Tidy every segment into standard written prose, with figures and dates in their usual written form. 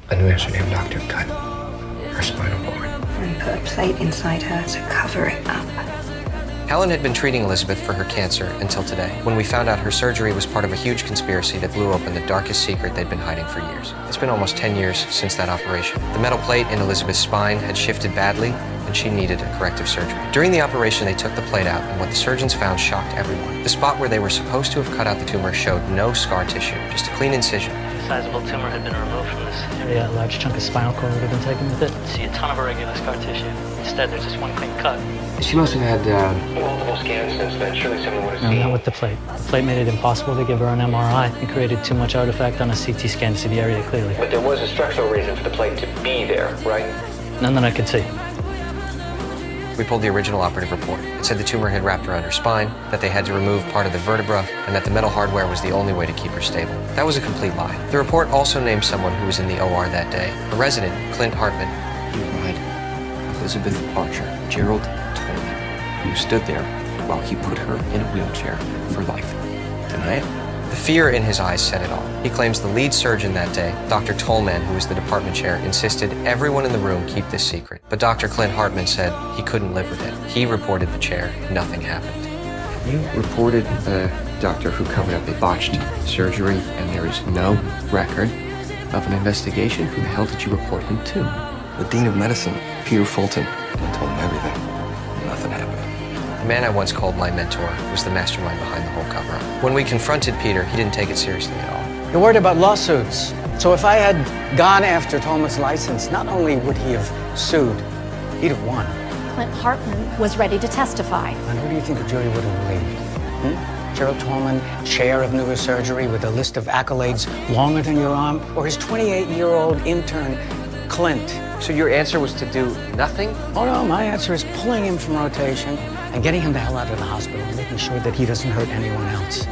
A nurse named Dr. cut her spinal cord. And put a plate inside her to cover it up. Helen had been treating Elizabeth for her cancer until today, when we found out her surgery was part of a huge conspiracy that blew open the darkest secret they'd been hiding for years. It's been almost 10 years since that operation. The metal plate in Elizabeth's spine had shifted badly, and she needed a corrective surgery. During the operation, they took the plate out, and what the surgeons found shocked everyone. The spot where they were supposed to have cut out the tumor showed no scar tissue, just a clean incision. A sizable tumor had been removed from this area. A large chunk of spinal cord would have been taken with it. See a ton of irregular scar tissue. Instead, there's just one clean cut. She must have had multiple scans since then. Surely someone would have No, seen. not with the plate. The plate made it impossible to give her an MRI. It created too much artifact on a CT scan to see the area clearly. But there was a structural reason for the plate to be there, right? None that I could see. We pulled the original operative report. It said the tumor had wrapped around her spine, that they had to remove part of the vertebra, and that the metal hardware was the only way to keep her stable. That was a complete lie. The report also named someone who was in the OR that day, a resident, Clint Hartman. You lied. Elizabeth Archer, Gerald Tolman. You stood there while he put her in a wheelchair for life. Deny it? The fear in his eyes said it all. He claims the lead surgeon that day, Dr. Tolman, who was the department chair, insisted everyone in the room keep this secret. But Dr. Clint Hartman said he couldn't live with it. He reported the chair. Nothing happened. You reported the doctor who covered up a botched surgery, and there is no record of an investigation. Who the hell did you report him to? The Dean of Medicine, Peter Fulton. I told him everything. Nothing happened. The man I once called my mentor was the mastermind behind the whole cover-up. When we confronted Peter, he didn't take it seriously at all. You're worried about lawsuits. So if I had gone after Tolman's license, not only would he have sued, he'd have won. Clint Hartman was ready to testify. And who do you think the jury would have believed? Gerald Tolman, chair of neurosurgery with a list of accolades longer than your arm? Or his 28-year-old intern, Clint? So your answer was to do nothing? Oh, no, my answer is pulling him from rotation and getting him the hell out of the hospital and making sure that he doesn't hurt anyone else.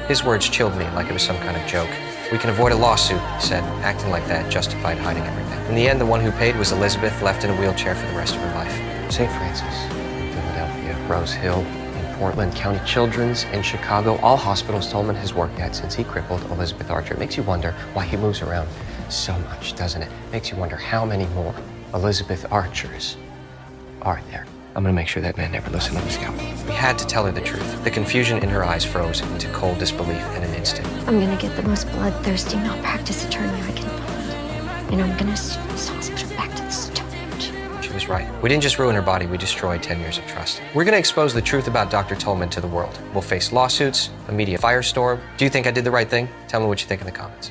His words chilled me like it was some kind of joke. We can avoid a lawsuit, he said. Acting like that justified hiding everything. In the end, the one who paid was Elizabeth, left in a wheelchair for the rest of her life. St. Francis in Philadelphia, Rose Hill in Portland, County Children's in Chicago, all hospitals Tolman has worked at since he crippled Elizabeth Archer. It makes you wonder why he moves around so much, doesn't it? Makes you wonder how many more Elizabeth Archers are there. I'm gonna make sure that man never listened to the scout. We had to tell her the truth. The confusion in her eyes froze into cold disbelief in an instant. I'm gonna get the most bloodthirsty malpractice attorney I can find. And I'm gonna send this hospital back to the Stone Age. She was right. We didn't just ruin her body, we destroyed 10 years of trust. We're gonna expose the truth about Dr. Tolman to the world. We'll face lawsuits, a media firestorm. Do you think I did the right thing? Tell me what you think in the comments.